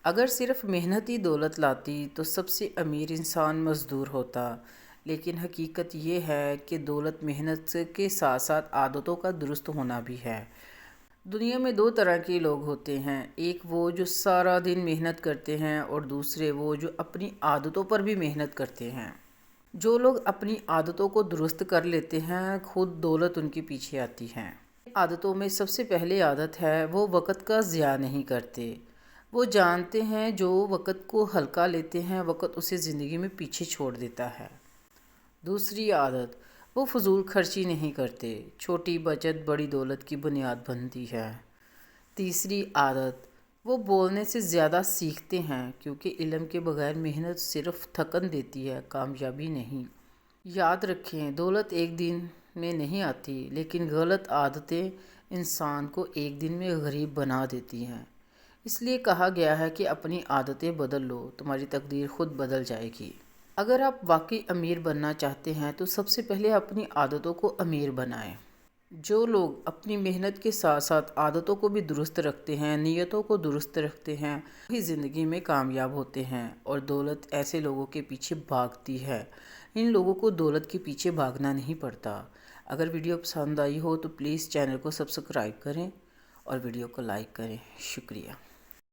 اگر صرف محنت ہی دولت لاتی تو سب سے امیر انسان مزدور ہوتا، لیکن حقیقت یہ ہے کہ دولت محنت کے ساتھ ساتھ عادتوں کا درست ہونا بھی ہے۔ دنیا میں دو طرح کے لوگ ہوتے ہیں، ایک وہ جو سارا دن محنت کرتے ہیں اور دوسرے وہ جو اپنی عادتوں پر بھی محنت کرتے ہیں۔ جو لوگ اپنی عادتوں کو درست کر لیتے ہیں، خود دولت ان کے پیچھے آتی ہے۔ عادتوں میں سب سے پہلی عادت ہے وہ وقت کا ضیاع نہیں کرتے۔ وہ جانتے ہیں جو وقت کو ہلکا لیتے ہیں، وقت اسے زندگی میں پیچھے چھوڑ دیتا ہے۔ دوسری عادت، وہ فضول خرچی نہیں کرتے۔ چھوٹی بچت بڑی دولت کی بنیاد بنتی ہے۔ تیسری عادت، وہ بولنے سے زیادہ سیکھتے ہیں، کیونکہ علم کے بغیر محنت صرف تھکن دیتی ہے، کامیابی نہیں۔ یاد رکھیں، دولت ایک دن میں نہیں آتی، لیکن غلط عادتیں انسان کو ایک دن میں غریب بنا دیتی ہیں۔ اس لیے کہا گیا ہے کہ اپنی عادتیں بدل لو، تمہاری تقدیر خود بدل جائے گی۔ اگر آپ واقعی امیر بننا چاہتے ہیں تو سب سے پہلے اپنی عادتوں کو امیر بنائیں۔ جو لوگ اپنی محنت کے ساتھ ساتھ عادتوں کو بھی درست رکھتے ہیں، نیتوں کو درست رکھتے ہیں، وہی زندگی میں کامیاب ہوتے ہیں، اور دولت ایسے لوگوں کے پیچھے بھاگتی ہے۔ ان لوگوں کو دولت کے پیچھے بھاگنا نہیں پڑتا۔ اگر ویڈیو پسند آئی ہو تو پلیز چینل کو سبسکرائب کریں اور ویڈیو کو لائک کریں۔ شکریہ۔